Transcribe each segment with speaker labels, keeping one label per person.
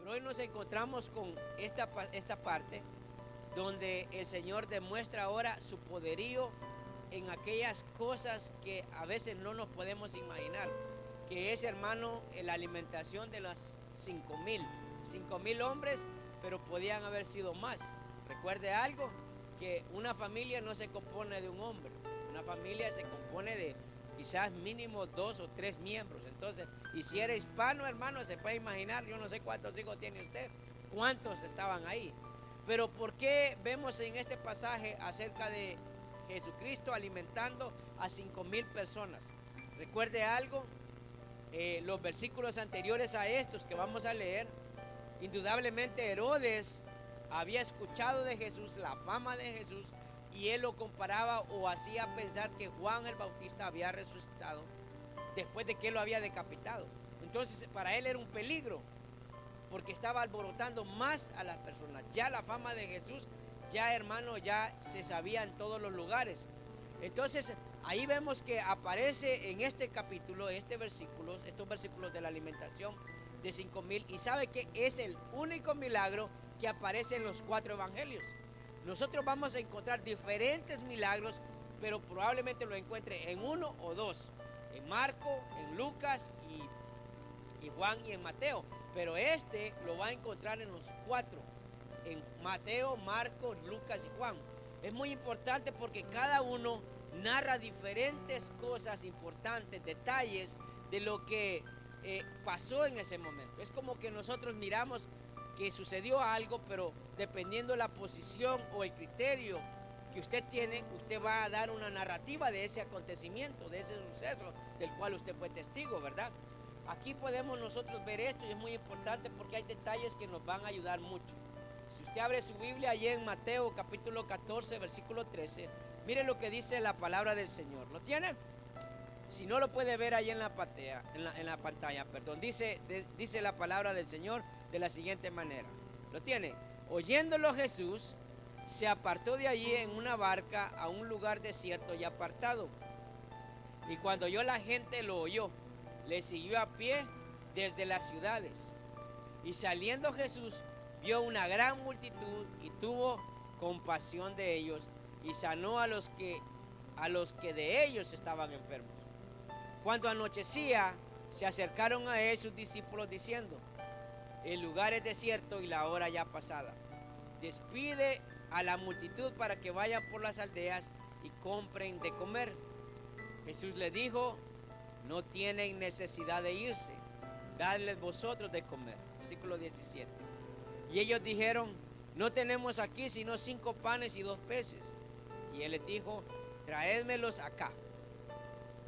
Speaker 1: Pero hoy nos encontramos con esta parte donde el Señor demuestra ahora su poderío en aquellas cosas que a veces no nos podemos imaginar, que es, hermano, la alimentación de los 5,000 hombres, pero podían haber sido más. Recuerde algo, que una familia no se compone de un hombre, una familia se compone de quizás mínimo 2 o 3 miembros. Entonces, y si era hispano, hermano, se puede imaginar, yo no sé cuántos hijos tiene usted, cuántos estaban ahí. Pero ¿por qué vemos en este pasaje acerca de Jesucristo alimentando a 5,000 personas? Recuerde algo, los versículos anteriores a estos que vamos a leer, indudablemente Herodes había escuchado de Jesús, la fama de Jesús, y él lo comparaba o hacía pensar que Juan el Bautista había resucitado después de que él lo había decapitado. Entonces para él era un peligro, porque estaba alborotando más a las personas. Ya la fama de Jesús, ya, hermano, ya se sabía en todos los lugares. Entonces ahí vemos que aparece en este capítulo, estos versículos de la alimentación de 5,000, y sabe que es el único milagro que aparece en los 4 evangelios. Nosotros vamos a encontrar diferentes milagros, pero probablemente lo encuentre en 1 o 2, en Marco, en Lucas y Juan y en Mateo, pero este lo va a encontrar en los 4, en Mateo, Marcos, Lucas y Juan. Es muy importante porque cada uno narra diferentes cosas importantes, detalles de lo que pasó en ese momento. Es como que nosotros miramos que sucedió algo, pero dependiendo de la posición o el criterio que usted tiene, usted va a dar una narrativa de ese acontecimiento, de ese suceso del cual usted fue testigo, ¿verdad? Aquí podemos nosotros ver esto, y es muy importante porque hay detalles que nos van a ayudar mucho. Si usted abre su Biblia allí en Mateo capítulo 14, versículo 13, mire lo que dice la palabra del Señor. ¿Lo tiene? Si no, lo puede ver ahí en la pantalla, perdón. Dice la palabra del Señor de la siguiente manera. ¿Lo tiene? Oyéndolo Jesús, se apartó de allí en una barca a un lugar desierto y apartado. Y cuando oyó la gente, lo oyó, le siguió a pie desde las ciudades. Y saliendo Jesús, vio una gran multitud y tuvo compasión de ellos y sanó a los que de ellos estaban enfermos. Cuando anochecía, se acercaron a él sus discípulos diciendo: el lugar es desierto y la hora ya pasada. Despide a la multitud para que vayan por las aldeas y compren de comer. Jesús les dijo: no tienen necesidad de irse, dadles vosotros de comer. Versículo 17. Y ellos dijeron: no tenemos aquí sino 5 panes y 2 peces. Y él les dijo: traédmelos acá.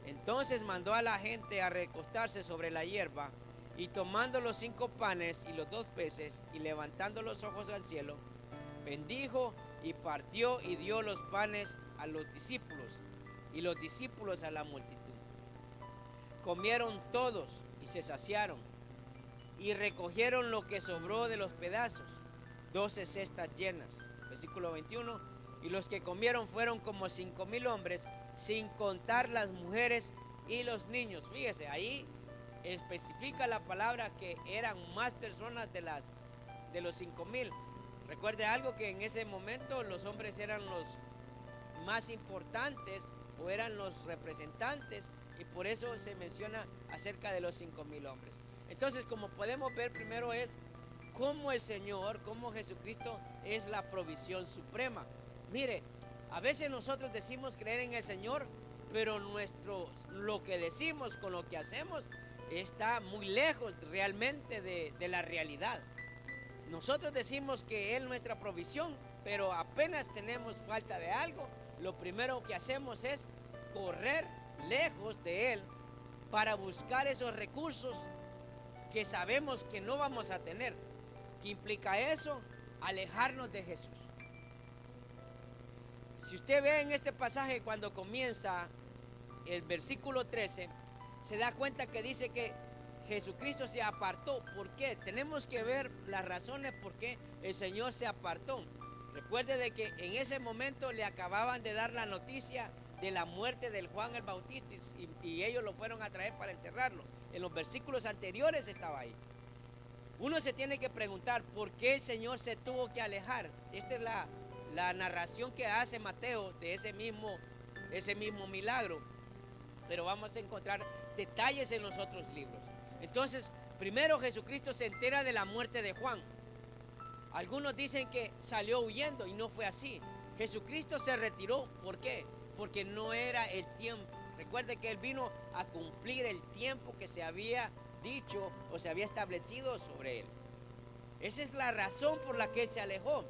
Speaker 1: Entonces mandó a la gente a recostarse sobre la hierba, y tomando los 5 panes y los 2 peces, y levantando los ojos al cielo, bendijo y partió y dio los panes a los discípulos, y los discípulos a la multitud. Comieron todos y se saciaron, y recogieron lo que sobró de los pedazos, 12 cestas llenas. Versículo 21. Y los que comieron fueron como 5,000 hombres, sin contar las mujeres y los niños. Fíjese, ahí especifica la palabra que eran más personas de los 5,000. Recuerde algo, que en ese momento los hombres eran los más importantes o eran los representantes, y por eso se menciona acerca de los 5,000 hombres. Entonces, como podemos ver, primero es cómo el Señor, cómo Jesucristo es la provisión suprema. Mire, a veces nosotros decimos creer en el Señor, pero lo que decimos con lo que hacemos está muy lejos realmente de la realidad. Nosotros decimos que Él es nuestra provisión, pero apenas tenemos falta de algo, lo primero que hacemos es correr lejos de Él para buscar esos recursos que sabemos que no vamos a tener. ¿Qué implica eso? Alejarnos de Jesús. Si usted ve en este pasaje, cuando comienza el versículo 13, se da cuenta que dice que Jesucristo se apartó. ¿Por qué? Tenemos que ver las razones por qué el Señor se apartó. Recuerde de que en ese momento le acababan de dar la noticia de la muerte del Juan el Bautista, y ellos lo fueron a traer para enterrarlo. En los versículos anteriores estaba ahí. Uno se tiene que preguntar por qué el Señor se tuvo que alejar. Esta es la narración que hace Mateo de ese mismo milagro. Pero vamos a encontrar detalles en los otros libros. Entonces, primero Jesucristo se entera de la muerte de Juan. Algunos dicen que salió huyendo y no fue así. Jesucristo se retiró. ¿Por qué? Porque no era el tiempo. Recuerde que Él vino a cumplir el tiempo que se había dicho o se había establecido sobre Él. Esa es la razón por la que Él se alejó.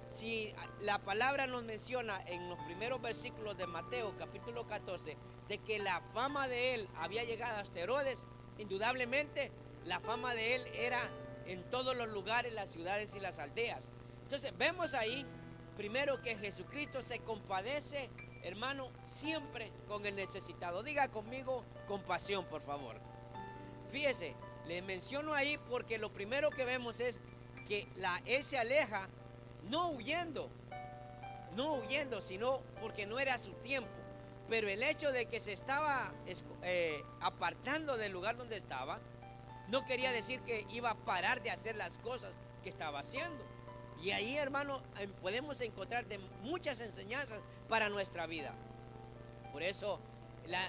Speaker 1: Si la palabra nos menciona en los primeros versículos de Mateo capítulo 14 de que la fama de Él había llegado hasta Herodes, indudablemente la fama de Él era en todos los lugares, las ciudades y las aldeas. Entonces vemos ahí primero que Jesucristo se compadece, hermano, siempre con el necesitado. Diga conmigo compasión, por favor. Fíjese, le menciono ahí porque lo primero que vemos es que Él se aleja no huyendo, sino porque no era su tiempo. Pero el hecho de que se estaba apartando del lugar donde estaba, no quería decir que iba a parar de hacer las cosas que estaba haciendo. Y ahí, hermano, podemos encontrar muchas enseñanzas para nuestra vida. Por eso,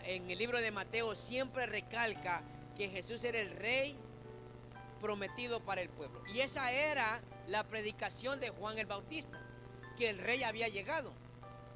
Speaker 1: en el libro de Mateo siempre recalca que Jesús era el rey prometido para el pueblo. Y esa era la predicación de Juan el Bautista, que el rey había llegado.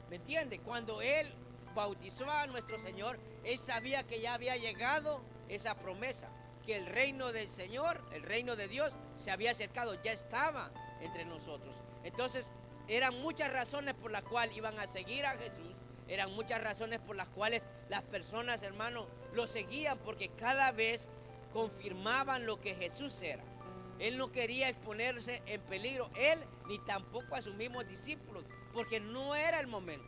Speaker 1: ¿Me entiende? Cuando él bautizó a nuestro Señor, él sabía que ya había llegado esa promesa, que el reino del Señor, el reino de Dios, se había acercado, ya estaba entre nosotros. Entonces, eran muchas razones por las cuales iban a seguir a Jesús, eran muchas razones por las cuales las personas, hermano, lo seguían, porque cada vez confirmaban lo que Jesús era. Él no quería exponerse en peligro, él ni tampoco a sus mismos discípulos, porque no era el momento.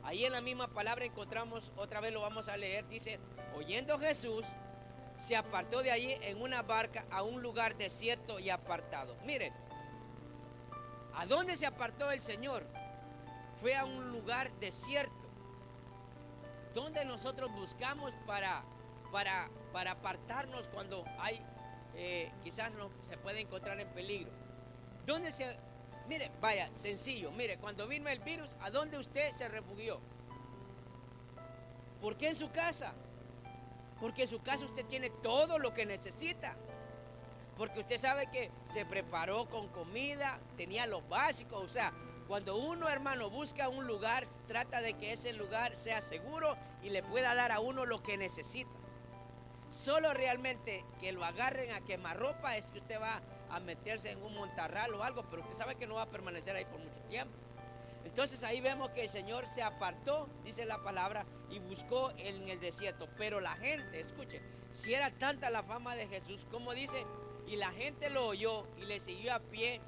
Speaker 1: Ahí en la misma palabra encontramos, otra vez lo vamos a leer, dice, oyendo Jesús, se apartó de allí en una barca a un lugar desierto y apartado. Miren, ¿a dónde se apartó el Señor? Fue a un lugar desierto. ¿Dónde nosotros buscamos para apartarnos cuando hay, quizás no se puede encontrar en peligro? ¿Dónde mire, vaya, sencillo, mire, cuando vino el virus, ¿a dónde usted se refugió? ¿Por qué en su casa? Porque en su casa usted tiene todo lo que necesita. Porque usted sabe que se preparó con comida, tenía lo básico. O sea, cuando uno, hermano, busca un lugar, trata de que ese lugar sea seguro y le pueda dar a uno lo que necesita. Solo realmente que lo agarren a quemarropa es que usted va a meterse en un montarral o algo, pero usted sabe que no va a permanecer ahí por mucho tiempo. Entonces ahí vemos que el Señor se apartó, dice la palabra, y buscó en el desierto. Pero la gente, escuche, si era tanta la fama de Jesús, como dice, y la gente lo oyó y le siguió a pie,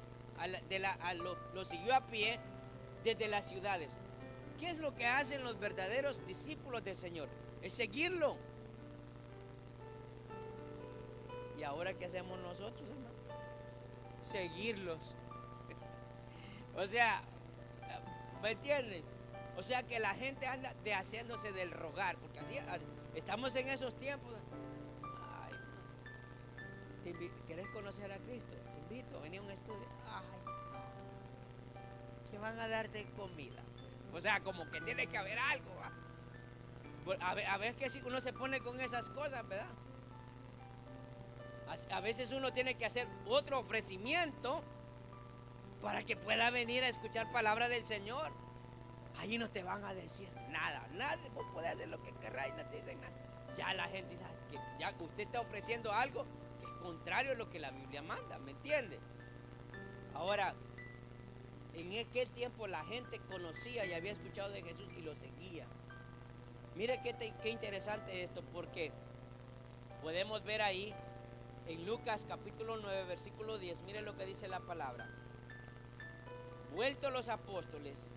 Speaker 1: lo siguió a pie desde las ciudades. ¿Qué es lo que hacen los verdaderos discípulos del Señor? Es seguirlo. ¿Y ahora qué hacemos nosotros, hermano? Seguirlos. O sea, ¿me entienden? O sea que la gente anda haciéndose del rogar, porque así estamos en esos tiempos. Ay, ¿querés conocer a Cristo? Te invito, vení a un estudio. Ay, que van a darte comida. O sea, como que tiene que haber algo. A ver que si uno se pone con esas cosas, ¿verdad? A veces uno tiene que hacer otro ofrecimiento para que pueda venir a escuchar palabra del Señor. Ahí no te van a decir nada, vos podés hacer lo que querráis, no te dicen nada. Ya la gente dice que ya usted está ofreciendo algo que es contrario a lo que la Biblia manda, ¿me entiende? Ahora, en aquel tiempo la gente conocía y había escuchado de Jesús y lo seguía. Mire qué interesante esto, porque podemos ver ahí en Lucas capítulo 9, versículo 10, mire lo que dice la palabra. Vueltos los apóstoles,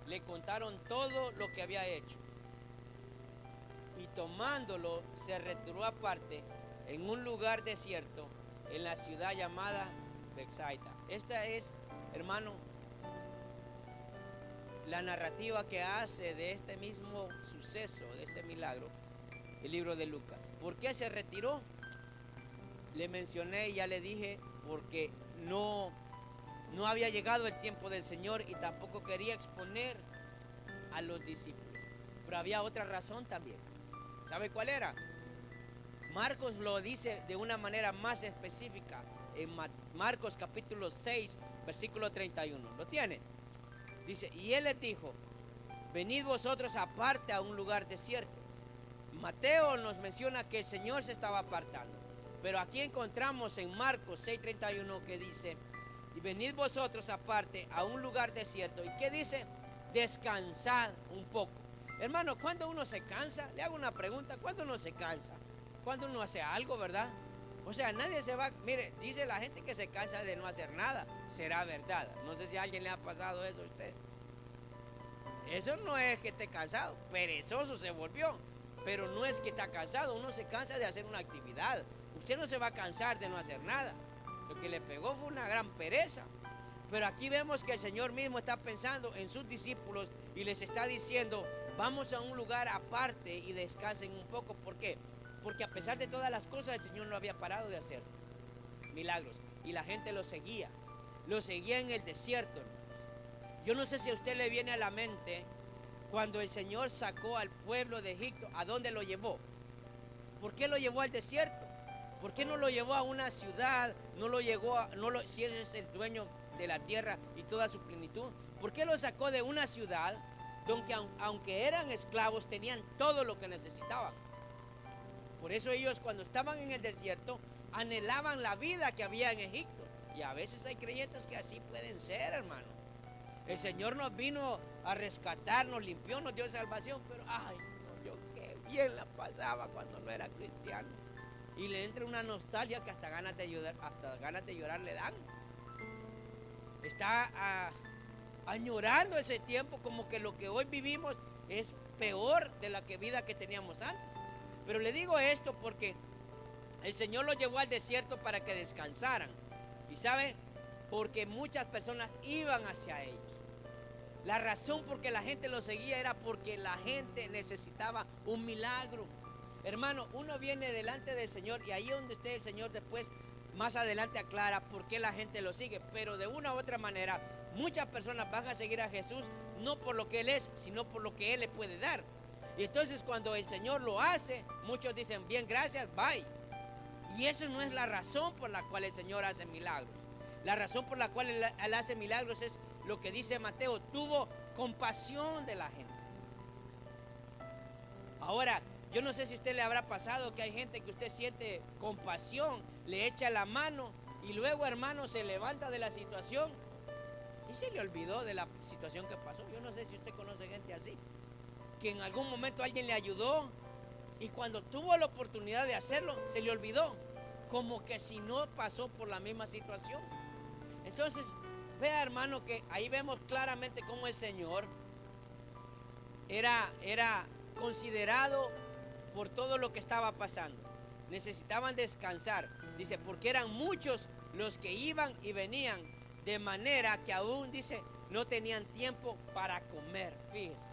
Speaker 1: le contaron todo lo que había hecho. Y tomándolo, se retiró aparte en un lugar desierto, en la ciudad llamada Betsaida. Esta es, hermano, la narrativa que hace de este mismo suceso, de este milagro, el libro de Lucas. ¿Por qué se retiró? Le mencioné y ya le dije, porque no había llegado el tiempo del Señor y tampoco quería exponer a los discípulos. Pero había otra razón también. ¿Sabe cuál era? Marcos lo dice de una manera más específica en Marcos capítulo 6, versículo 31. ¿Lo tiene? Dice, y él les dijo, venid vosotros aparte a un lugar desierto. Mateo nos menciona que el Señor se estaba apartando, pero aquí encontramos en Marcos 6:31 que dice, y venid vosotros aparte a un lugar desierto. ¿Y qué dice? Descansad un poco. Hermano, cuando uno se cansa, le hago una pregunta, ¿cuándo uno se cansa? Cuando uno hace algo, ¿verdad? O sea, nadie se va, mire, dice la gente que se cansa de no hacer nada, será verdad. No sé si a alguien le ha pasado eso a usted. Eso no es que esté cansado, perezoso se volvió, pero no es que está cansado, uno se cansa de hacer una actividad. Usted no se va a cansar de no hacer nada. Lo que le pegó fue una gran pereza. Pero aquí vemos que el Señor mismo está pensando en sus discípulos y les está diciendo, vamos a un lugar aparte y descansen un poco. ¿Por qué? Porque a pesar de todas las cosas, el Señor no había parado de hacer milagros. Y la gente lo seguía en el desierto, hermanos. Yo no sé si a usted le viene a la mente cuando el Señor sacó al pueblo de Egipto, ¿a dónde lo llevó? ¿Por qué lo llevó al desierto? ¿Por qué no lo llevó a una ciudad? No lo llevó a, si él es el dueño de la tierra y toda su plenitud. ¿Por qué lo sacó de una ciudad donde aunque eran esclavos tenían todo lo que necesitaban? Por eso ellos cuando estaban en el desierto anhelaban la vida que había en Egipto. Y a veces hay creyentes que así pueden ser, hermano. El Señor nos vino a rescatar, nos limpió, nos dio salvación, pero ay, no, yo qué bien la pasaba cuando no era cristiano. Y le entra una nostalgia que hasta ganas de llorar le dan. Está añorando ese tiempo, como que lo que hoy vivimos es peor de la vida que teníamos antes. Pero le digo esto porque el Señor los llevó al desierto para que descansaran. Y ¿sabe? Porque muchas personas iban hacia ellos. La razón por que la gente los seguía era porque la gente necesitaba un milagro. Hermano, uno viene delante del Señor y ahí donde esté el Señor después, más adelante aclara por qué la gente lo sigue. Pero de una u otra manera, muchas personas van a seguir a Jesús no por lo que Él es, sino por lo que Él le puede dar. Y entonces cuando el Señor lo hace, muchos dicen, bien, gracias, bye. Y eso no es la razón por la cual el Señor hace milagros. La razón por la cual Él hace milagros es lo que dice Mateo, tuvo compasión de la gente. Ahora, yo no sé si a usted le habrá pasado que hay gente que usted siente compasión, le echa la mano y luego, hermano, se levanta de la situación y se le olvidó de la situación que pasó. Yo no sé si usted conoce gente así, que en algún momento alguien le ayudó y cuando tuvo la oportunidad de hacerlo, se le olvidó, como que si no pasó por la misma situación. Entonces, vea, hermano, que ahí vemos claramente cómo el Señor era considerado por todo lo que estaba pasando. Necesitaban descansar. Dice, porque eran muchos los que iban y venían, de manera que aún, dice, no tenían tiempo para comer. Fíjese.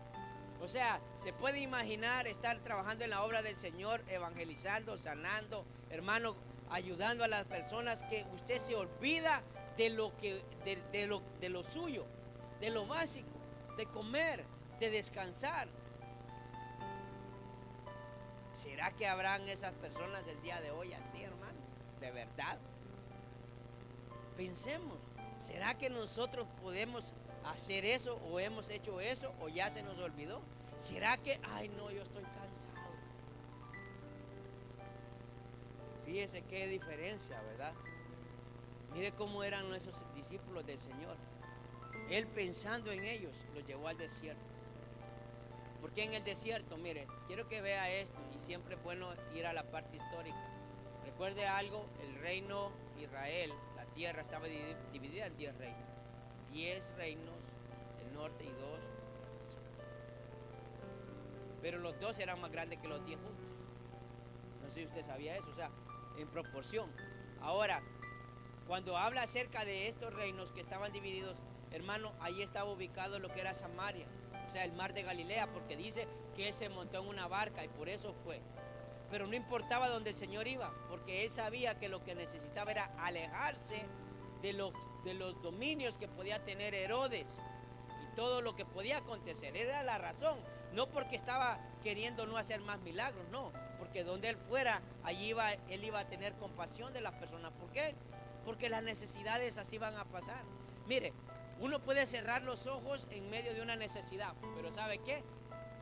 Speaker 1: O sea, se puede imaginar estar trabajando en la obra del Señor, evangelizando, sanando, hermano, ayudando a las personas, que usted se olvida de lo suyo, de lo básico, de comer, de descansar. ¿Será que habrán esas personas el día de hoy así, hermano? De verdad. Pensemos, ¿será que nosotros podemos hacer eso o hemos hecho eso o ya se nos olvidó? ¿Será que, ay no, yo estoy cansado? Fíjese qué diferencia, ¿verdad? Mire cómo eran esos discípulos del Señor. Él, pensando en ellos, los llevó al desierto. Porque en el desierto, mire, quiero que vea esto, y siempre es bueno ir a la parte histórica. Recuerde algo, el reino Israel, la tierra estaba dividida en 10 reinos. 10 reinos del norte y 2 del sur. Pero los 2 eran más grandes que los 10 juntos. No sé si usted sabía eso, o sea, en proporción. Ahora, cuando habla acerca de estos reinos que estaban divididos, hermano, ahí estaba ubicado lo que era Samaria, o sea, el mar de Galilea, porque dice que él se montó en una barca y por eso fue. pero no importaba dónde el Señor iba, porque él sabía que lo que necesitaba era alejarse de los dominios que podía tener Herodes y todo lo que podía acontecer. Era la razón, no porque estaba queriendo no hacer más milagros, no, porque donde él fuera, él iba a tener compasión de las personas. ¿Por qué? Porque las necesidades así van a pasar. Mire, uno puede cerrar los ojos en medio de una necesidad, pero ¿sabe qué?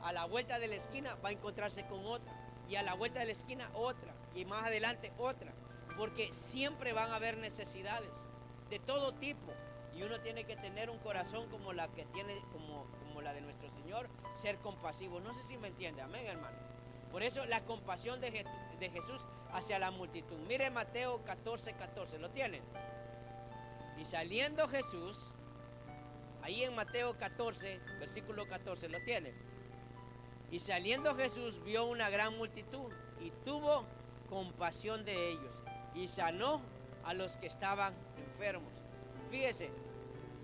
Speaker 1: A la vuelta de la esquina va a encontrarse con otra, y a la vuelta de la esquina otra, y más adelante otra, porque siempre van a haber necesidades de todo tipo, y uno tiene que tener un corazón como la que tiene, como la de nuestro Señor, ser compasivo. No sé si me entiende, amén, hermano. Por eso la compasión de Jesús hacia la multitud. Mire Mateo 14:14, ¿lo tienen? Y saliendo Jesús, ahí en Mateo 14, versículo 14, ¿lo tienen? Y saliendo Jesús vio una gran multitud y tuvo compasión de ellos y sanó a los que estaban enfermos. Fíjese,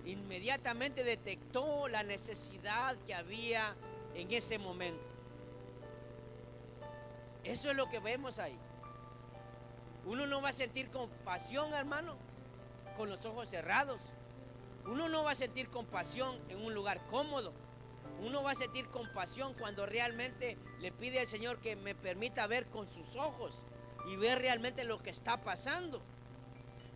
Speaker 1: inmediatamente detectó la necesidad que había en ese momento. Eso es lo que vemos ahí. Uno no va a sentir compasión, hermano, con los ojos cerrados. Uno no va a sentir compasión en un lugar cómodo. Uno va a sentir compasión cuando realmente le pide al Señor que me permita ver con sus ojos y ver realmente lo que está pasando.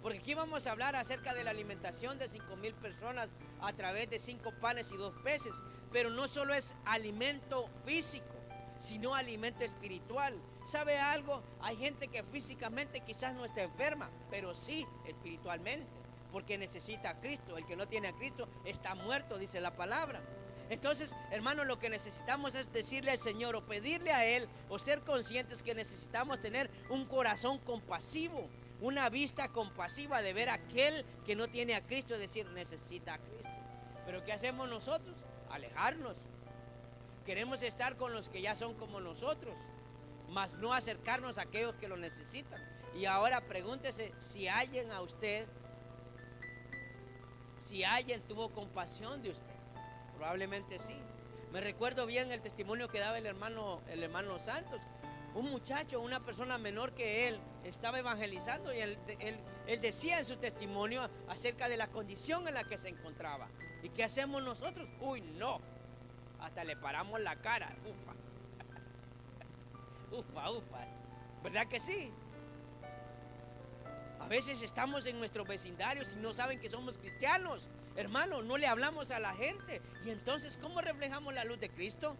Speaker 1: Porque aquí vamos a hablar acerca de la alimentación de 5,000 personas a través de 5 panes y 2 peces. Pero no solo es alimento físico, sino alimento espiritual. ¿Sabe algo? Hay gente que físicamente quizás no está enferma, pero sí espiritualmente, porque necesita a Cristo. El que no tiene a Cristo está muerto, dice la palabra. Entonces, hermanos, lo que necesitamos es decirle al Señor o pedirle a Él o ser conscientes que necesitamos tener un corazón compasivo, una vista compasiva de ver a aquel que no tiene a Cristo, es decir, necesita a Cristo. Pero ¿qué hacemos nosotros? Alejarnos. Queremos estar con los que ya son como nosotros, mas no acercarnos a aquellos que lo necesitan. Y ahora pregúntese si alguien tuvo compasión de usted. Probablemente sí. Me recuerdo bien el testimonio que daba el hermano Santos. Un muchacho, una persona menor que él, estaba evangelizando y él decía en su testimonio acerca de la condición en la que se encontraba. ¿Y qué hacemos nosotros? Uy, no. Hasta le paramos la cara. Ufa. ¿Verdad que sí? A veces estamos en nuestros vecindarios y no saben que somos cristianos. Hermano, no le hablamos a la gente. Y entonces, ¿cómo reflejamos la luz de Cristo?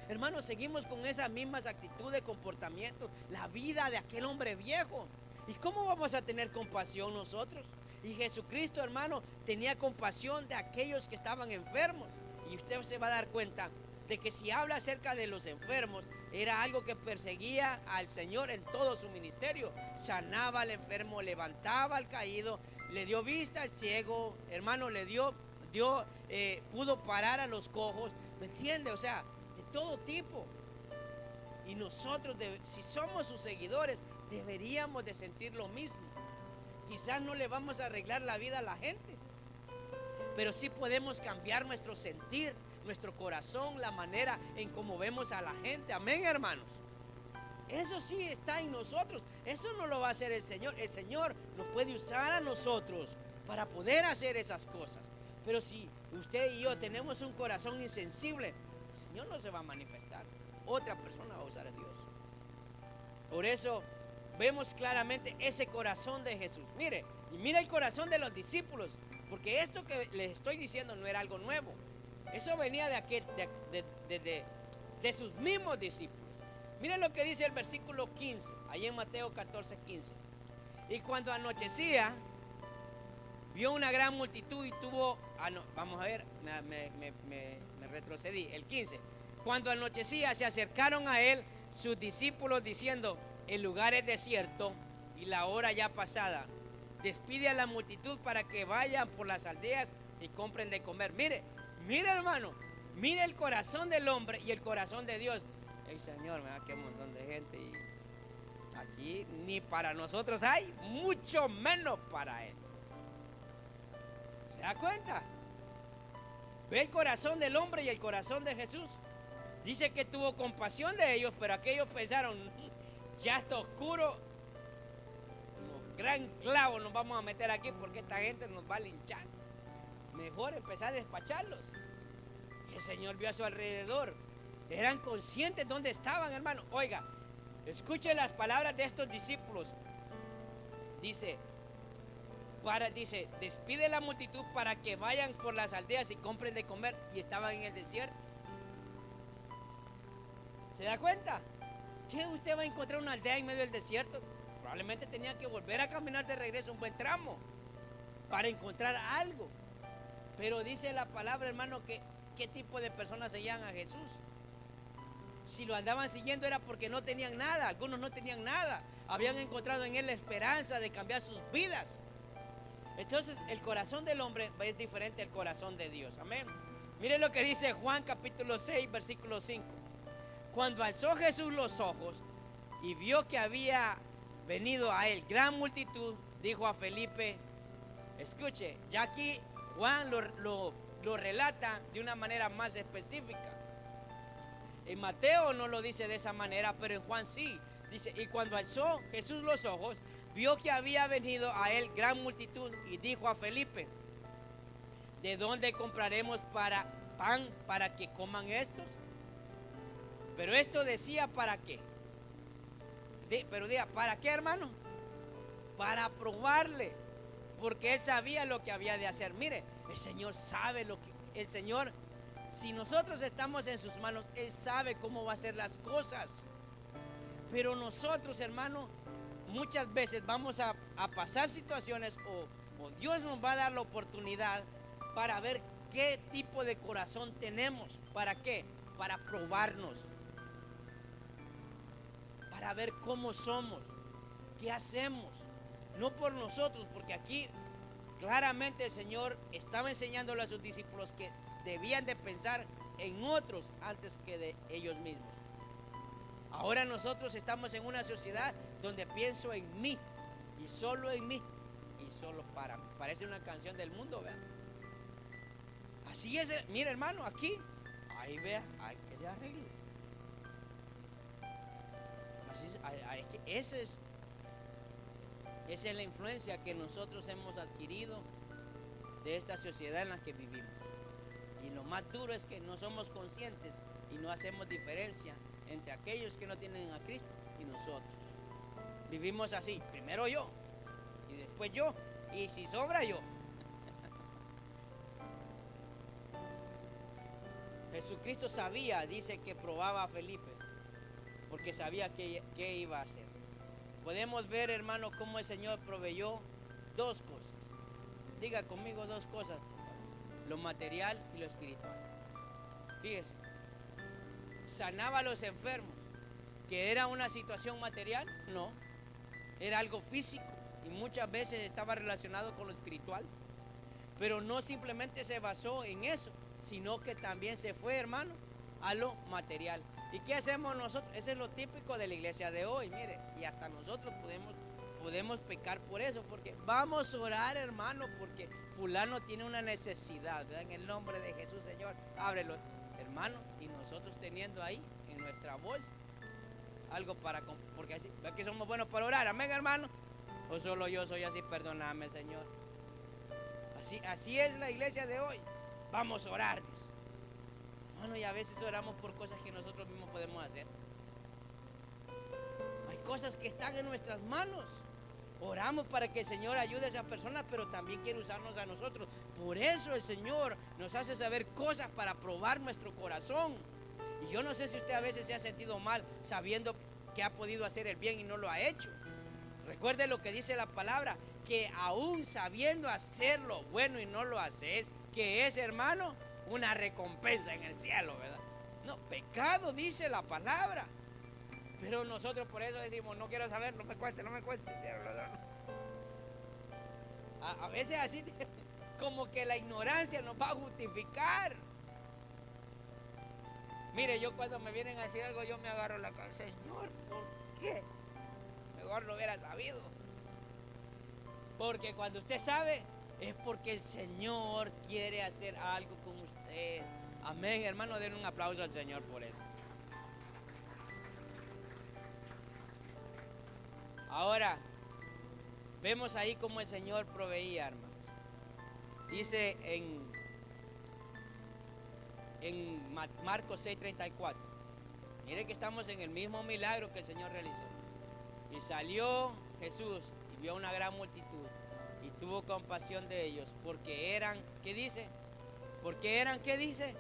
Speaker 1: Hermano, seguimos con esas mismas actitudes, comportamientos, la vida de aquel hombre viejo. ¿Y cómo vamos a tener compasión nosotros? Y Jesucristo, hermano, tenía compasión de aquellos que estaban enfermos. Y usted se va a dar cuenta de que si habla acerca de los enfermos, era algo que perseguía al Señor en todo su ministerio. Sanaba al enfermo, levantaba al caído, le dio vista al ciego, hermano, pudo parar a los cojos, ¿me entiende? O sea, de todo tipo. Y nosotros, si somos sus seguidores, deberíamos de sentir lo mismo. Quizás no le vamos a arreglar la vida a la gente, pero sí podemos cambiar nuestro sentir, nuestro corazón, la manera en cómo vemos a la gente. Amén, hermanos. Eso sí está en nosotros. Eso no lo va a hacer el Señor. El Señor nos puede usar a nosotros para poder hacer esas cosas. Pero si usted y yo tenemos un corazón insensible, el Señor no se va a manifestar. Otra persona va a usar a Dios. Por eso vemos claramente ese corazón de Jesús. Mire, y mira el corazón de los discípulos. Porque esto que les estoy diciendo no era algo nuevo. Eso venía de sus mismos discípulos. Miren lo que dice el versículo 15, ahí en Mateo 14:15. Y cuando anochecía, vio una gran multitud y tuvo, vamos a ver, me retrocedí, el 15. Cuando anochecía, se acercaron a él sus discípulos diciendo: el lugar es desierto y la hora ya pasada. Despide a la multitud para que vayan por las aldeas y compren de comer. Mire, hermano, mire el corazón del hombre y el corazón de Dios. El Señor, me da que un montón de gente y aquí ni para nosotros hay, mucho menos para Él. ¿Se da cuenta? Ve el corazón del hombre y el corazón de Jesús. Dice que tuvo compasión de ellos, pero aquellos pensaron: Ya está oscuro, como gran clavo nos vamos a meter aquí porque esta gente nos va a linchar. Mejor empezar a despacharlos. El Señor vio a su alrededor. Eran conscientes dónde estaban, hermano. Oiga, escuche las palabras de estos discípulos. Dice, despide la multitud para que vayan por las aldeas y compren de comer. Y estaban en el desierto. ¿Se da cuenta? ¿Qué usted va a encontrar una aldea en medio del desierto? Probablemente tenía que volver a caminar de regreso un buen tramo para encontrar algo. Pero dice la palabra, hermano, que qué tipo de personas seguían a Jesús. Si lo andaban siguiendo era porque no tenían nada. Algunos no tenían nada. Habían encontrado en él la esperanza de cambiar sus vidas. Entonces el corazón del hombre es diferente al corazón de Dios. Amén. Miren lo que dice Juan capítulo 6 versículo 5. Cuando alzó Jesús los ojos y vio que había venido a él gran multitud, dijo a Felipe, escuche, ya aquí Juan lo relata de una manera más específica. En Mateo no lo dice de esa manera, pero en Juan sí. Dice, y cuando alzó Jesús los ojos, vio que había venido a él gran multitud y dijo a Felipe, ¿de dónde compraremos pan para que coman estos? Pero esto decía para qué. Pero diga, ¿para qué, hermano? Para probarle, porque él sabía lo que había de hacer. Mire, el Señor sabe lo que el Señor, si nosotros estamos en sus manos, Él sabe cómo va a hacer las cosas. Pero nosotros, hermano, muchas veces vamos a pasar situaciones o Dios nos va a dar la oportunidad para ver qué tipo de corazón tenemos. ¿Para qué? Para probarnos, para ver cómo somos, qué hacemos. No por nosotros, porque aquí claramente el Señor estaba enseñándole a sus discípulos que debían de pensar en otros antes que de ellos mismos. Ahora nosotros estamos en una sociedad donde pienso en mí y solo en mí y solo para mí. Parece una canción del mundo, ¿verdad? Así es, mira, hermano, aquí, ahí vea, hay que se arregle. Así es, esa es la influencia que nosotros hemos adquirido de esta sociedad en la que vivimos. Y lo más duro es que no somos conscientes y no hacemos diferencia entre aquellos que no tienen a Cristo y nosotros. Vivimos así, primero yo y después yo, y si sobra yo. Jesucristo sabía, dice que probaba a Felipe, porque sabía qué iba a hacer. Podemos ver, hermano, cómo el Señor proveyó dos cosas. Diga conmigo dos cosas, lo material y lo espiritual. Fíjese, sanaba a los enfermos, que era una situación material, no, era algo físico y muchas veces estaba relacionado con lo espiritual. Pero no simplemente se basó en eso, sino que también se fue, hermano, a lo material. ¿Y qué hacemos nosotros? Eso es lo típico de la iglesia de hoy, mire, y hasta nosotros podemos pecar por eso, porque vamos a orar, hermano, porque fulano tiene una necesidad, ¿verdad? En el nombre de Jesús, Señor, ábrelo, hermano, y nosotros teniendo ahí en nuestra bolsa algo porque así, ¿verdad que somos buenos para orar? Amén, hermano. O solo yo soy así, perdóname, Señor. Así es la iglesia de hoy. Vamos a orar, dice. Bueno, y a veces oramos por cosas que nosotros mismos podemos hacer. Hay cosas que están en nuestras manos. Oramos para que el Señor ayude a esas personas, pero también quiere usarnos a nosotros. Por eso el Señor nos hace saber cosas para probar nuestro corazón. Y yo no sé si usted a veces se ha sentido mal sabiendo que ha podido hacer el bien y no lo ha hecho. Recuerde lo que dice la palabra, que aún sabiendo hacer lo bueno y no lo haces, que es, hermano, una recompensa en el cielo, ¿verdad? No, pecado dice la palabra. Pero nosotros por eso decimos, no quiero saber, no me cuente. A veces así, como que la ignorancia nos va a justificar. Mire, yo cuando me vienen a decir algo, yo me agarro la cabeza, Señor, ¿por qué? Mejor no hubiera sabido. Porque cuando usted sabe, es porque el Señor quiere hacer algo con usted. Amén, hermano, den un aplauso al Señor por eso. Ahora, vemos ahí cómo el Señor proveía, hermanos. Dice en Marcos 6:34. Miren que estamos en el mismo milagro que el Señor realizó. Y salió Jesús y vio una gran multitud y tuvo compasión de ellos, porque eran, ¿qué dice? Porque eran, ¿qué dice?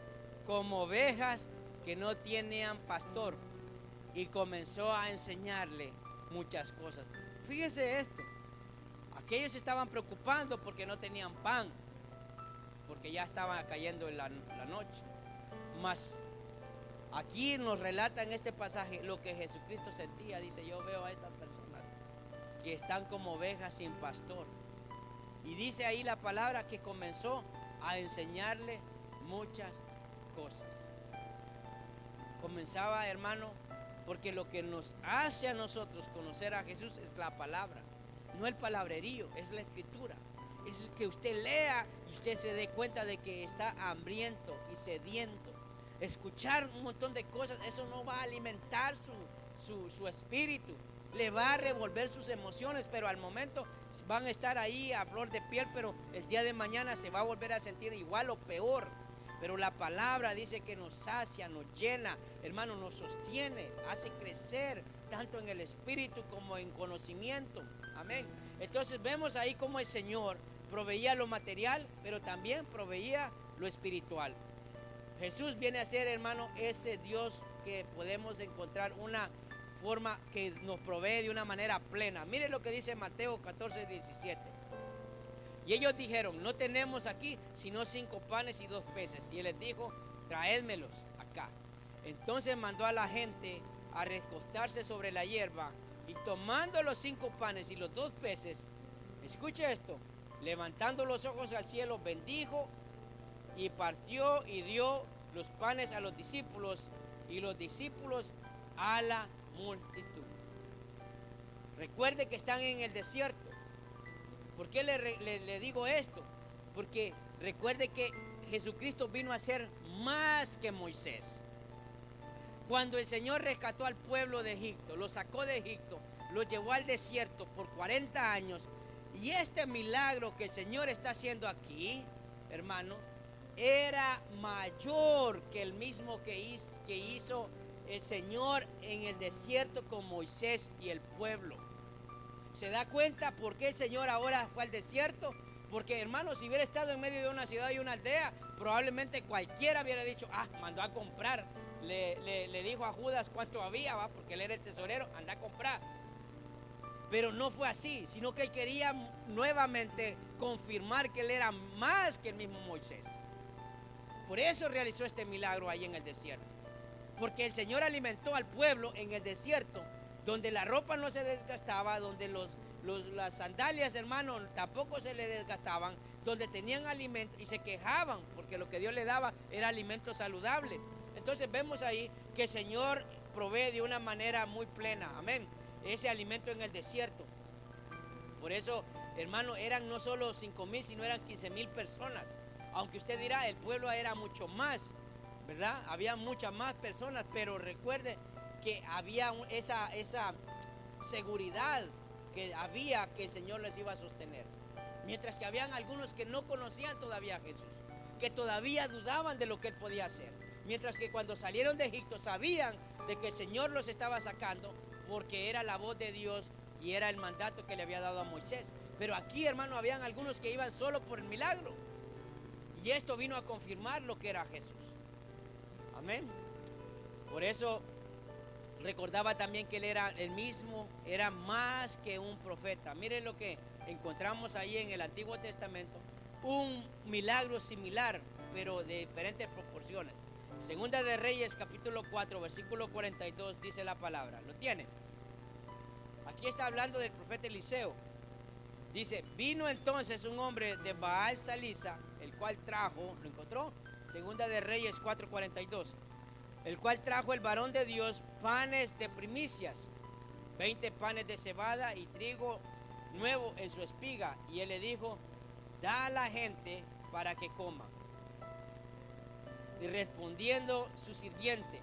Speaker 1: Como ovejas que no tenían pastor. Y comenzó a enseñarle muchas cosas. Fíjese esto. Aquellos estaban preocupando porque no tenían pan, porque ya estaba cayendo en la noche. Mas aquí nos relata en este pasaje lo que Jesucristo sentía. Dice, yo veo a estas personas que están como ovejas sin pastor. Y dice ahí la palabra que comenzó a enseñarle muchas cosas. Comenzaba, hermano, porque lo que nos hace a nosotros conocer a Jesús es la palabra, no el palabrerío, es la escritura. Es que usted lea y usted se dé cuenta de que está hambriento y sediento. Escuchar un montón de cosas, eso no va a alimentar su espíritu, le va a revolver sus emociones, pero al momento van a estar ahí a flor de piel, pero el día de mañana se va a volver a sentir igual o peor. Pero la palabra dice que nos sacia, nos llena, hermano, nos sostiene, hace crecer tanto en el espíritu como en conocimiento. Amén. Entonces vemos ahí cómo el Señor proveía lo material, pero también proveía lo espiritual. Jesús viene a ser, hermano, ese Dios que podemos encontrar una forma que nos provee de una manera plena. Mire lo que dice Mateo 14:17. Y ellos dijeron, no tenemos aquí sino 5 panes y 2 peces. Y él les dijo, traédmelos acá. Entonces mandó a la gente a recostarse sobre la hierba, y tomando los 5 panes y los 2 peces, escuche esto, levantando los ojos al cielo, bendijo y partió y dio los panes a los discípulos y los discípulos a la multitud. Recuerde que están en el desierto. ¿Por qué le digo esto? Porque recuerde que Jesucristo vino a ser más que Moisés. Cuando el Señor rescató al pueblo de Egipto, lo sacó de Egipto, lo llevó al desierto por 40 años, y este milagro que el Señor está haciendo aquí, hermano, era mayor que el mismo que hizo el Señor en el desierto con Moisés y el pueblo. ¿Se da cuenta por qué el Señor ahora fue al desierto? Porque, hermano, si hubiera estado en medio de una ciudad y una aldea, probablemente cualquiera hubiera dicho, mandó a comprar. Le dijo a Judas cuánto había, porque él era el tesorero, anda a comprar. Pero no fue así, sino que él quería nuevamente confirmar que él era más que el mismo Moisés. Por eso realizó este milagro ahí en el desierto. Porque el Señor alimentó al pueblo en el desierto, donde la ropa no se desgastaba, donde las sandalias, hermano, tampoco se le desgastaban, donde tenían alimento y se quejaban porque lo que Dios le daba era alimento saludable. Entonces vemos ahí que el Señor provee de una manera muy plena, amén, ese alimento en el desierto. Por eso, hermano, eran no solo 5,000, sino eran 15,000 personas. Aunque usted dirá, el pueblo era mucho más, ¿verdad? Había muchas más personas, pero recuerde que había esa seguridad que había que el Señor les iba a sostener. Mientras que habían algunos que no conocían todavía a Jesús, que todavía dudaban de lo que él podía hacer. Mientras que cuando salieron de Egipto sabían de que el Señor los estaba sacando porque era la voz de Dios y era el mandato que le había dado a Moisés. Pero aquí, hermano, habían algunos que iban solo por el milagro. Y esto vino a confirmar lo que era Jesús. Amén. Por eso recordaba también que él era el mismo, era más que un profeta. Miren lo que encontramos ahí en el Antiguo Testamento, un milagro similar, pero de diferentes proporciones. Segunda de Reyes, capítulo 4, versículo 42, dice la palabra. ¿Lo tienen? Aquí está hablando del profeta Eliseo. Dice, vino entonces un hombre de Baal Salisa, el cual trajo, ¿lo encontró? Segunda de Reyes 4:42. El cual trajo el varón de Dios panes de primicias, 20 panes de cebada y trigo nuevo en su espiga. Y él le dijo, da a la gente para que coma. Y respondiendo su sirviente,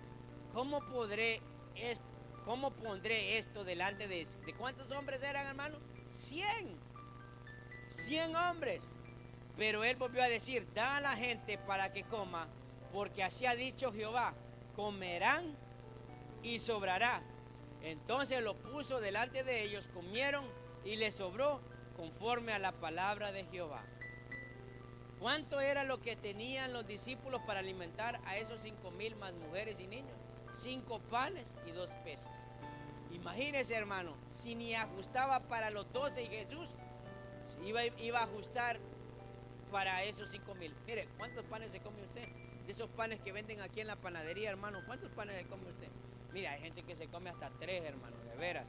Speaker 1: ¿cómo podré ¿cómo pondré esto delante de cuántos hombres eran, hermano? 100 hombres. Pero él volvió a decir, da a la gente para que coma, porque así ha dicho Jehová, comerán y sobrará. Entonces lo puso delante de ellos, comieron y les sobró conforme a la palabra de Jehová. ¿Cuánto era lo que tenían los discípulos para alimentar a esos 5,000 más mujeres y niños? 5 panes y 2 peces. Imagínense, hermano, si ni ajustaba para los 12 y Jesús iba a ajustar para esos 5,000. Mire, ¿cuántos panes se come usted? De esos panes que venden aquí en la panadería, hermano, ¿cuántos panes se come usted? Mira, hay gente que se come hasta 3, hermano, de veras.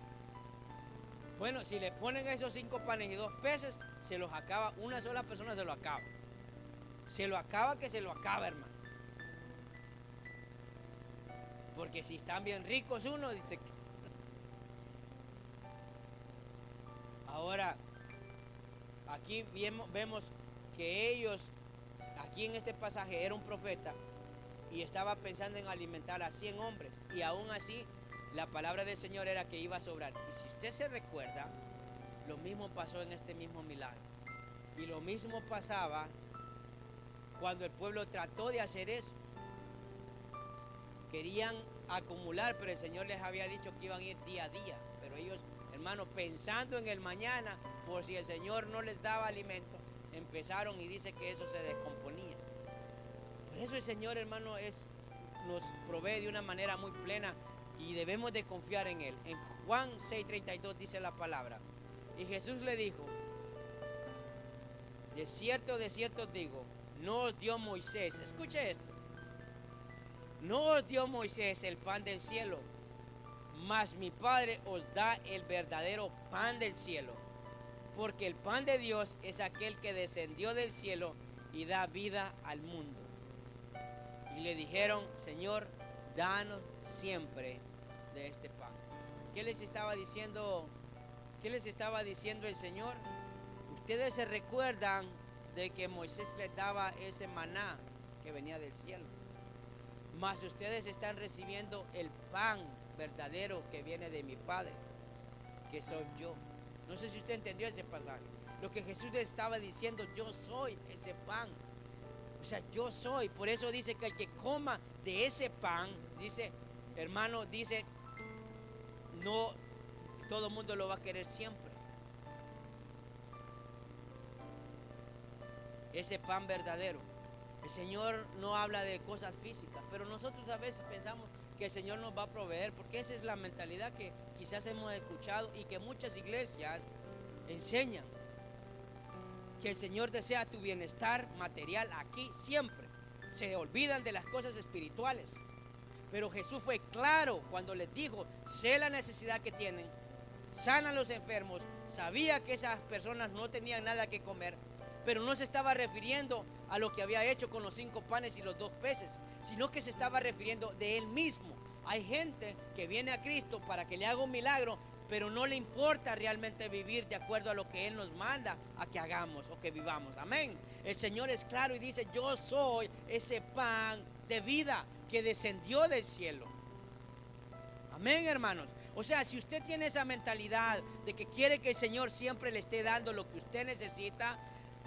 Speaker 1: Bueno, si le ponen esos 5 panes y 2 peces, se los acaba, una sola persona se lo acaba. Se lo acaba que se lo acaba, hermano. Porque si están bien ricos uno, dice que... Ahora, aquí vemos que ellos, aquí en este pasaje era un profeta y estaba pensando en alimentar a 100 hombres. Y aún así, la palabra del Señor era que iba a sobrar. Y si usted se recuerda, lo mismo pasó en este mismo milagro. Y lo mismo pasaba cuando el pueblo trató de hacer eso. Querían acumular, pero el Señor les había dicho que iban a ir día a día. Pero ellos, hermano, pensando en el mañana, por si el Señor no les daba alimento, empezaron y dice que eso se descomponía. Por eso el Señor, hermano, nos provee de una manera muy plena y debemos de confiar en Él. En Juan 6:32 dice la palabra. Y Jesús le dijo, de cierto os digo, no os dio Moisés, escuche esto, no os dio Moisés el pan del cielo, mas mi Padre os da el verdadero pan del cielo, porque el pan de Dios es aquel que descendió del cielo y da vida al mundo. Y le dijeron, Señor, danos siempre de este pan. ¿Qué les estaba diciendo? ¿Qué les estaba diciendo el Señor? Ustedes se recuerdan de que Moisés les daba ese maná que venía del cielo, mas ustedes están recibiendo el pan verdadero que viene de mi Padre, que soy yo. No sé si usted entendió ese pasaje. Lo que Jesús le estaba diciendo, yo soy ese pan. O sea, yo soy. Por eso dice que el que coma de ese pan, dice, hermano, dice, no todo el mundo lo va a querer siempre. Ese pan verdadero. El Señor no habla de cosas físicas, pero nosotros a veces pensamos que el Señor nos va a proveer, porque esa es la mentalidad que quizás hemos escuchado y que muchas iglesias enseñan, que el Señor desea tu bienestar material aquí siempre. Se olvidan de las cosas espirituales. Pero Jesús fue claro cuando les dijo, sé la necesidad que tienen, sana a los enfermos, sabía que esas personas no tenían nada que comer, pero no se estaba refiriendo a lo que había hecho con los 5 panes y los 2 peces, sino que se estaba refiriendo de Él mismo. Hay gente que viene a Cristo para que le haga un milagro, pero no le importa realmente vivir de acuerdo a lo que Él nos manda a que hagamos o que vivamos. Amén. El Señor es claro y dice, yo soy ese pan de vida que descendió del cielo. Amén, hermanos. O sea, si usted tiene esa mentalidad de que quiere que el Señor siempre le esté dando lo que usted necesita,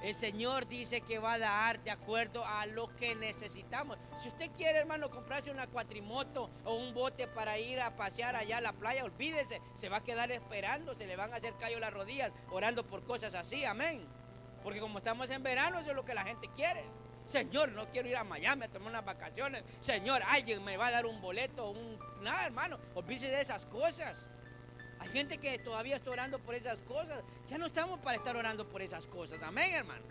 Speaker 1: el Señor dice que va a dar de acuerdo a lo que necesitamos. Si usted quiere, hermano, comprarse una cuatrimoto o un bote para ir a pasear allá a la playa, olvídese, se va a quedar esperando, se le van a hacer callo las rodillas orando por cosas así, amén. Porque como estamos en verano, eso es lo que la gente quiere. Señor, no quiero ir a Miami a tomar unas vacaciones. Señor, alguien me va a dar un boleto, nada, hermano, olvídese de esas cosas. Hay gente que todavía está orando por esas cosas. Ya no estamos para estar orando por esas cosas. Amén, hermano.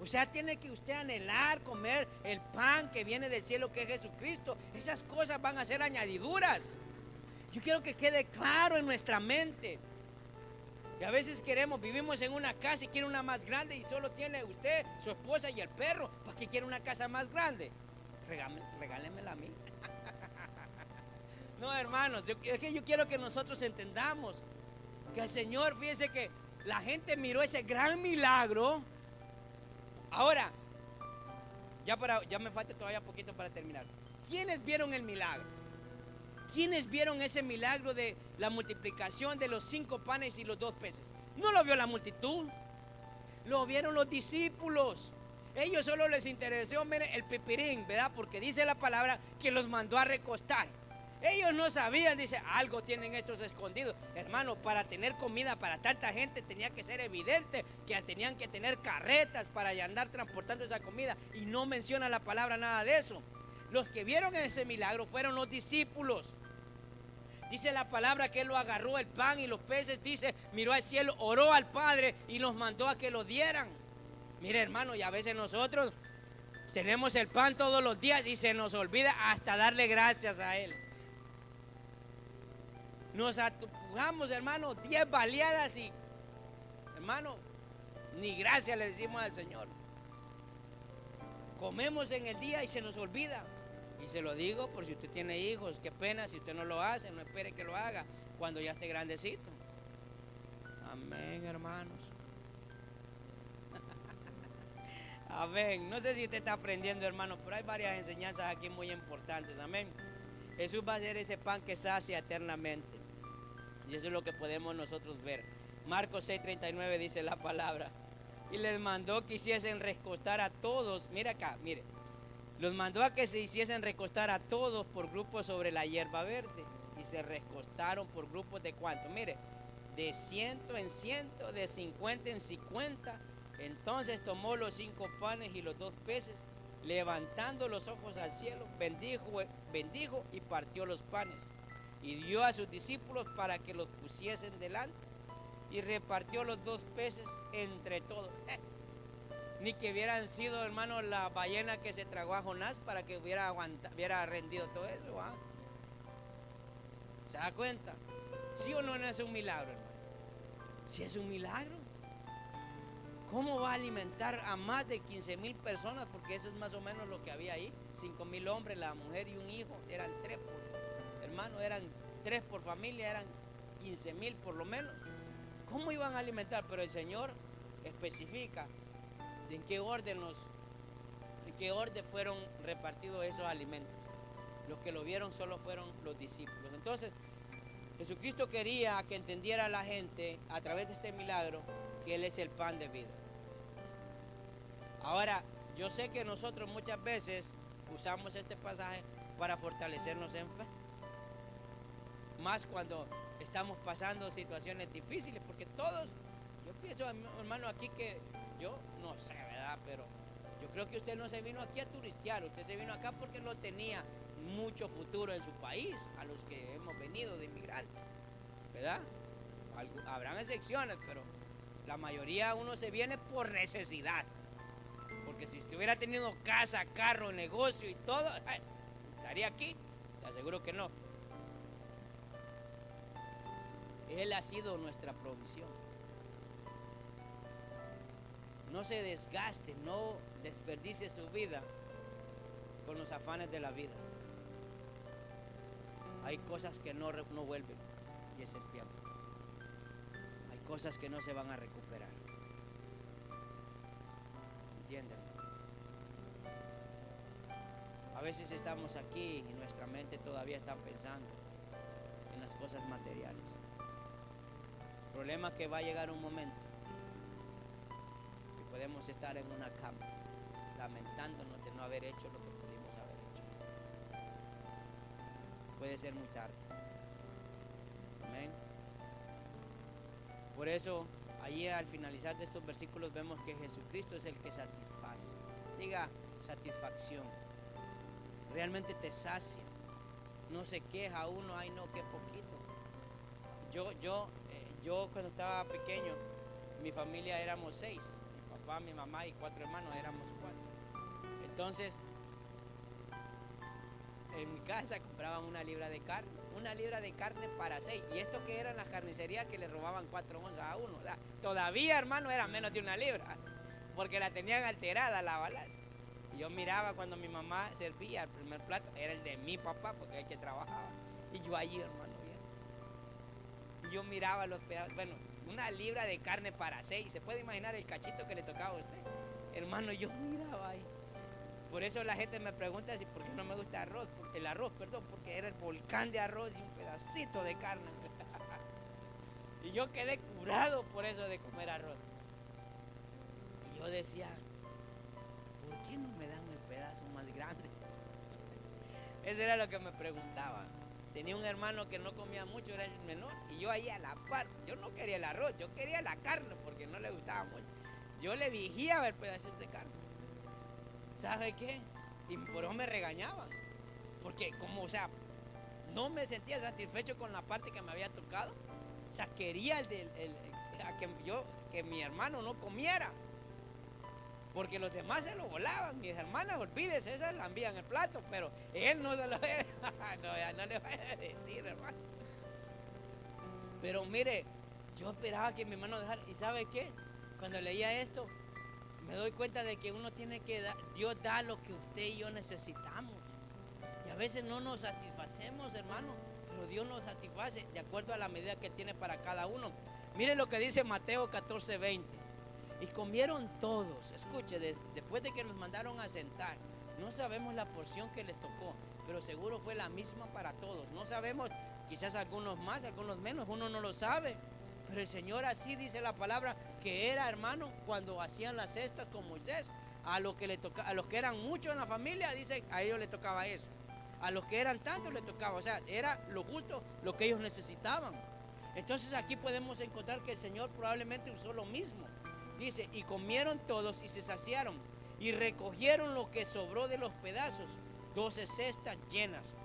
Speaker 1: O sea, tiene que usted anhelar comer el pan que viene del cielo, que es Jesucristo. Esas cosas van a ser añadiduras. Yo quiero que quede claro en nuestra mente. Y a veces vivimos en una casa y quiere una más grande y solo tiene usted, su esposa y el perro. ¿Para qué quiere una casa más grande? Regálemela a mí. No, hermanos, es que yo quiero que nosotros entendamos que el Señor, fíjense que la gente miró ese gran milagro. Ahora, ya me falta todavía poquito para terminar. ¿Quiénes vieron el milagro? ¿Quiénes vieron ese milagro de la multiplicación de los 5 panes y los 2 peces? No lo vio la multitud, lo vieron los discípulos. Ellos solo les interesó, miren, el pipirín, ¿verdad? Porque dice la palabra que los mandó a recostar. Ellos no sabían, dice, algo tienen estos escondidos. Hermano, para tener comida para tanta gente tenía que ser evidente que tenían que tener carretas para andar transportando esa comida. Y no menciona la palabra nada de eso. Los que vieron ese milagro fueron los discípulos. Dice la palabra que él lo agarró el pan y los peces, dice, miró al cielo, oró al Padre y los mandó a que lo dieran. Mire, hermano, y a veces nosotros tenemos el pan todos los días y se nos olvida hasta darle gracias a él. Nos atupujamos, hermano, 10 baleadas y, hermano, ni gracias le decimos al Señor. Comemos en el día y se nos olvida. Y se lo digo por si usted tiene hijos, qué pena si usted no lo hace, no espere que lo haga cuando ya esté grandecito. Amén, hermanos. Amén. No sé si usted está aprendiendo, hermano, pero hay varias enseñanzas aquí muy importantes. Amén. Jesús va a ser ese pan que sacia eternamente. Y eso es lo que podemos nosotros ver. Marcos 6:39 dice la palabra. Y les mandó que hiciesen recostar a todos. Mira acá, mire. Los mandó a que se hiciesen recostar a todos por grupos sobre la hierba verde. Y se recostaron por grupos de cuánto. Mire, de 100 en 100, de 50 en 50. Entonces tomó los 5 panes y los 2 peces. Levantando los ojos al cielo, bendijo y partió los panes. Y dio a sus discípulos para que los pusiesen delante. Y repartió los 2 peces entre todos. Ni que hubieran sido, hermano, la ballena que se tragó a Jonás para que hubiera rendido todo eso. ¿Ah? ¿Se da cuenta? ¿Sí o no, no es un milagro, hermano? ¿Sí es un milagro? ¿Cómo va a alimentar a más de 15,000 personas? Porque eso es más o menos lo que había ahí. 5,000 hombres, la mujer y un hijo. Eran 3 hermano, eran 3 por familia, eran 15,000 por lo menos. ¿Cómo iban a alimentar? Pero el Señor especifica en qué orden fueron repartidos esos alimentos. Los que lo vieron solo fueron los discípulos. Entonces, Jesucristo quería que entendiera a la gente a través de este milagro que Él es el pan de vida. Ahora, yo sé que nosotros muchas veces usamos este pasaje para fortalecernos en fe. Más cuando estamos pasando situaciones difíciles, porque todos, yo pienso, hermano, aquí que yo no sé, ¿verdad? Pero yo creo que usted no se vino aquí a turistear, usted se vino acá porque no tenía mucho futuro en su país, a los que hemos venido de inmigrantes, ¿verdad? Habrán excepciones, pero la mayoría uno se viene por necesidad. Porque si usted hubiera tenido casa, carro, negocio y todo, estaría aquí. Te aseguro que no. Él ha sido nuestra provisión. No se desgaste, no desperdicie su vida con los afanes de la vida. Hay cosas que no vuelven y es el tiempo. Hay cosas que no se van a recuperar. ¿Entienden? A veces estamos aquí y nuestra mente todavía está pensando en las cosas materiales. El problema es que va a llegar un momento que podemos estar en una cama lamentándonos de no haber hecho lo que pudimos haber hecho. Puede ser muy tarde. Amén. Por eso, allí al finalizar de estos versículos vemos que Jesucristo es el que satisface. Diga satisfacción. Realmente te sacia. No se queja uno, ay no, qué poquito. Yo cuando estaba pequeño, mi familia éramos 6. Mi papá, mi mamá y 4 hermanos, éramos 4. Entonces, en mi casa compraban una libra de carne para 6. Y esto que eran las carnicerías que le robaban 4 onzas a uno. O sea, todavía, hermano, era menos de una libra, porque la tenían alterada la balanza. Y yo miraba cuando mi mamá servía el primer plato, era el de mi papá, porque es el que trabajaba. Y yo allí, hermano, bien. Y yo miraba los pedazos, bueno, una libra de carne para 6. ¿Se puede imaginar el cachito que le tocaba a usted? Hermano, yo miraba ahí. Por eso la gente me pregunta si por qué no me gusta el arroz, perdón, porque era el volcán de arroz y un pedacito de carne. Y yo quedé curado por eso de comer arroz. Y yo decía, ¿por qué no me dan el pedazo más grande? Eso era lo que me preguntaba. Tenía un hermano que no comía mucho, era el menor, y yo ahí a la par, yo no quería el arroz, yo quería la carne porque no le gustaba mucho. Yo le vigía el pedacito de carne. ¿Sabe qué? Y por eso me regañaban. Porque como, o sea, no me sentía satisfecho con la parte que me había tocado. O sea, quería que mi hermano no comiera. Porque los demás se lo volaban. Mis hermanas, olvídese, esas la envían el plato, pero él no se lo no, ya no le voy a decir, hermano. Pero mire, yo esperaba que mi hermano dejara. ¿Y sabe qué? Cuando leía esto, me doy cuenta de que uno tiene que dar, Dios da lo que usted y yo necesitamos. Y a veces no nos satisfacemos, hermano, pero Dios nos satisface de acuerdo a la medida que tiene para cada uno. Mire lo que dice Mateo 14:20. Y comieron todos, escuche, después de que nos mandaron a sentar, no sabemos la porción que les tocó, pero seguro fue la misma para todos. No sabemos, quizás algunos más, algunos menos, uno no lo sabe. Pero el Señor así dice la palabra que era, hermano, cuando hacían las cestas con Moisés, a los que eran muchos en la familia, dice, a ellos les tocaba eso. A los que eran tantos les tocaba, o sea, era lo justo, lo que ellos necesitaban. Entonces aquí podemos encontrar que el Señor probablemente usó lo mismo. Dice, y comieron todos y se saciaron y recogieron lo que sobró de los pedazos, 12 cestas llenas.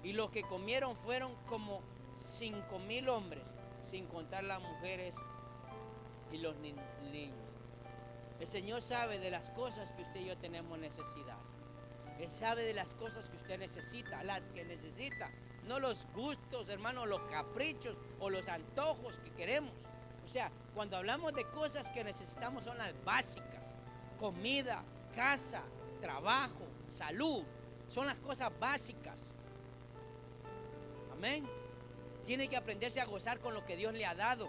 Speaker 1: Y los que comieron fueron como 5,000 hombres, sin contar las mujeres y los niños. El Señor sabe de las cosas que usted y yo tenemos necesidad. Él sabe de las cosas que usted necesita, las que necesita, no los gustos, hermano, los caprichos o los antojos que queremos. O sea, cuando hablamos de cosas que necesitamos son las básicas: comida, casa, trabajo, salud. Son las cosas básicas. Amén. Tiene que aprenderse a gozar con lo que Dios le ha dado.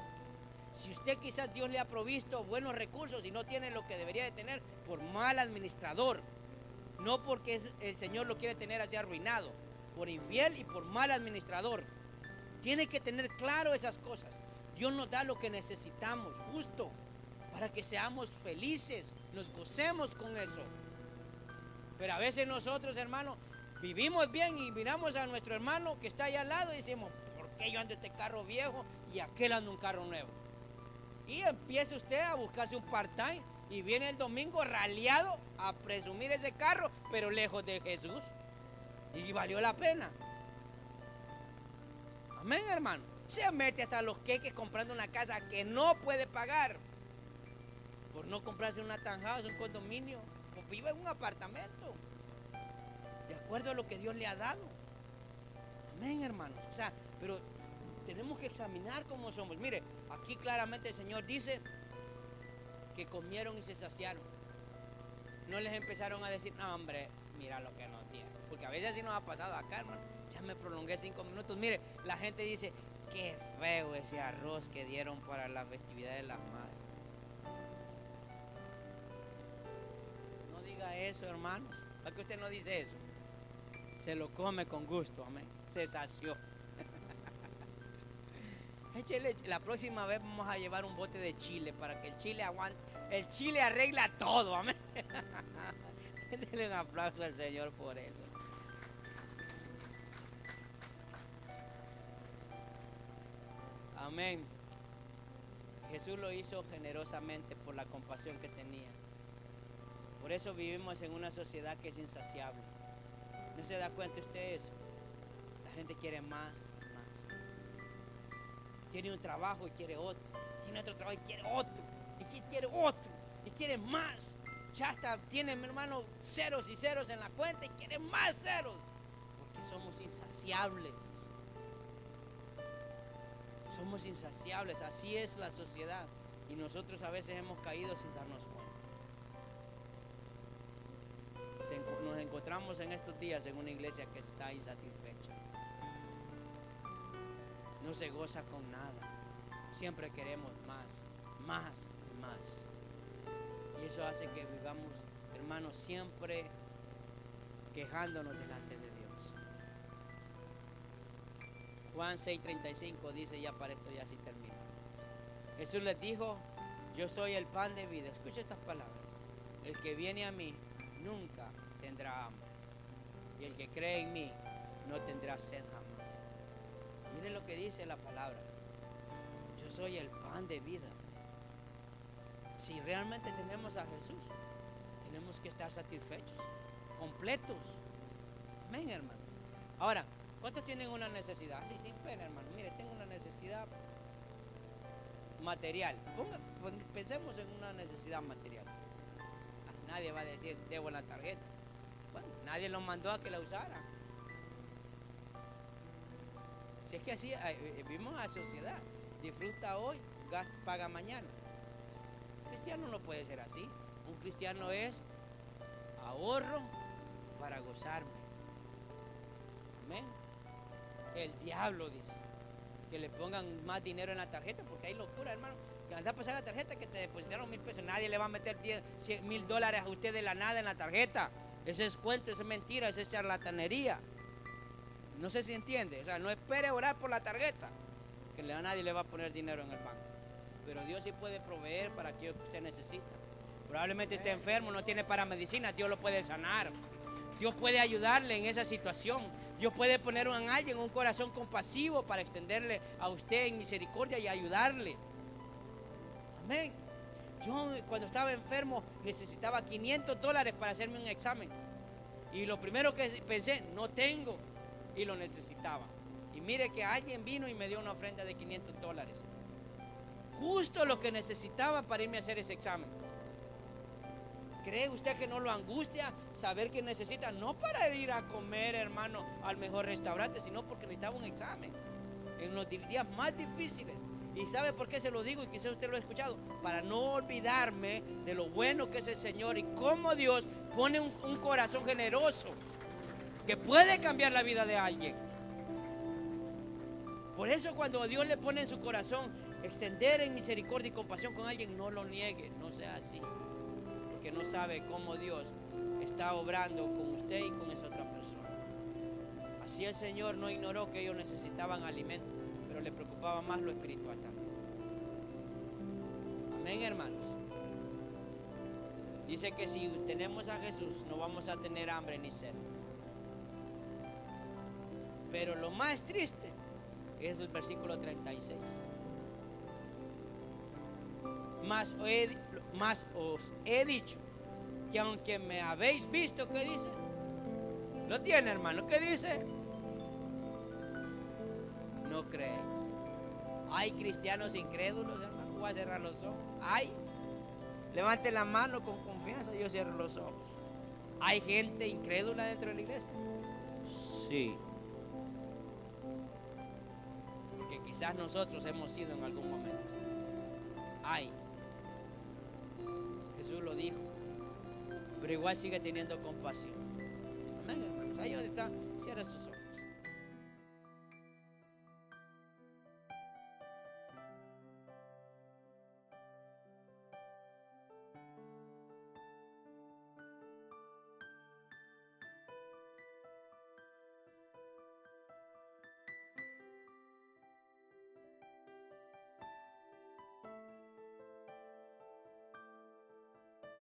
Speaker 1: Si usted quizás Dios le ha provisto buenos recursos y no tiene lo que debería de tener por mal administrador, no porque el Señor lo quiere tener así arruinado, por infiel y por mal administrador. Tiene que tener claro esas cosas. Dios nos da lo que necesitamos, justo, para que seamos felices, nos gocemos con eso. Pero a veces nosotros, hermanos, vivimos bien y miramos a nuestro hermano que está allá al lado y decimos, ¿por qué yo ando este carro viejo y aquel anda un carro nuevo? Y empieza usted a buscarse un part-time y viene el domingo raleado a presumir ese carro, pero lejos de Jesús. Y valió la pena. Amén, hermano. Se mete hasta los queques comprando una casa que no puede pagar por no comprarse una townhouse, un condominio, o vive en un apartamento de acuerdo a lo que Dios le ha dado. Amén, hermanos. O sea, pero tenemos que examinar cómo somos. Mire, aquí claramente el Señor dice que comieron y se saciaron. No les empezaron a decir, no, hombre, mira lo que nos dieron. Porque a veces así nos ha pasado acá, hermano. Ya me prolongué 5 minutos. Mire, la gente dice, qué feo ese arroz que dieron para la festividad de las madres. No diga eso, hermanos. ¿Para qué usted no dice eso? Se lo come con gusto, amén. Se sació. Échele, la próxima vez vamos a llevar un bote de chile para que el chile aguante. El chile arregla todo, amén. Denle un aplauso al Señor por eso. Amén. Jesús lo hizo generosamente por la compasión que tenía. Por eso vivimos en una sociedad que es insaciable. ¿No se da cuenta usted eso? La gente quiere más. Tiene un trabajo y quiere otro. Tiene otro trabajo y quiere otro. Y quiere otro. Y quiere más. Ya hasta tiene, mi hermano, ceros y ceros en la cuenta y quiere más ceros. Porque somos insaciables. Somos insaciables. Así es la sociedad. Y nosotros a veces hemos caído sin darnos cuenta. Nos encontramos en estos días en una iglesia que está insatisfecha. No se goza con nada. Siempre queremos más. Y eso hace que vivamos, hermanos, siempre quejándonos delante de Dios. Juan 6:35 dice, ya para esto ya sí termino. Jesús les dijo, yo soy el pan de vida. Escucha estas palabras. El que viene a mí nunca tendrá hambre. Y el que cree en mí no tendrá sed jamás. Miren lo que dice la palabra. Yo soy el pan de vida. Si realmente tenemos a Jesús, tenemos que estar satisfechos, completos. Amén, hermano. Ahora, ¿cuántos tienen una necesidad? Sí, sin pena, hermano. Mire, tengo una necesidad material. Pensemos en una necesidad material. Nadie va a decir, debo la tarjeta. Bueno, nadie lo mandó a que la usara. Si es que así vivimos en la sociedad. Disfruta hoy, paga mañana. Un cristiano no puede ser así. Un cristiano es ahorro para gozarme. Amén. El diablo dice que le pongan más dinero en la tarjeta, porque hay locura, hermano. Que anda a pasar la tarjeta que te depositaron 1,000 pesos. Nadie le va a meter 100,000 dólares a usted de la nada en la tarjeta. Ese es cuento, esa es mentira, esa es charlatanería. No sé si entiende. O sea, no espere orar por la tarjeta, que nadie le va a poner dinero en el banco. Pero Dios sí puede proveer para aquello que usted necesita. Probablemente esté enfermo, no tiene para medicina, Dios lo puede sanar. Dios puede ayudarle en esa situación. Dios puede poner en alguien un corazón compasivo para extenderle a usted en misericordia y ayudarle. Amén. Yo cuando estaba enfermo necesitaba 500 dólares para hacerme un examen. Y lo primero que pensé, no tengo. Y lo necesitaba. Y mire que alguien vino y me dio una ofrenda de 500 dólares. Justo lo que necesitaba para irme a hacer ese examen. ¿Cree usted que no lo angustia saber que necesita? No para ir a comer, hermano, al mejor restaurante, sino porque necesitaba un examen en los días más difíciles. ¿Y sabe por qué se lo digo? Y quizás usted lo ha escuchado. Para no olvidarme de lo bueno que es el Señor y cómo Dios pone un corazón generoso que puede cambiar la vida de alguien. Por eso cuando Dios le pone en su corazón extender en misericordia y compasión con alguien, no lo niegue, no sea así. Porque no sabe cómo Dios está obrando con usted y con esa otra persona. Así el Señor no ignoró que ellos necesitaban alimento, pero le preocupaba más lo espiritual también. Amén, hermanos. Dice que si tenemos a Jesús no vamos a tener hambre ni sed. Pero lo más triste es el versículo 36. Mas os he dicho que aunque me habéis visto, ¿qué dice? Lo tiene, hermano, ¿qué dice? No creéis. Hay cristianos incrédulos, hermano. Voy a cerrar los ojos. Hay. Levante la mano con confianza, yo cierro los ojos. ¿Hay gente incrédula dentro de la iglesia? Sí. Porque quizás nosotros hemos sido en algún momento. Hay. Jesús lo dijo. Pero igual sigue teniendo compasión. Amén, hermanos. Ahí donde está, cierra sus ojos.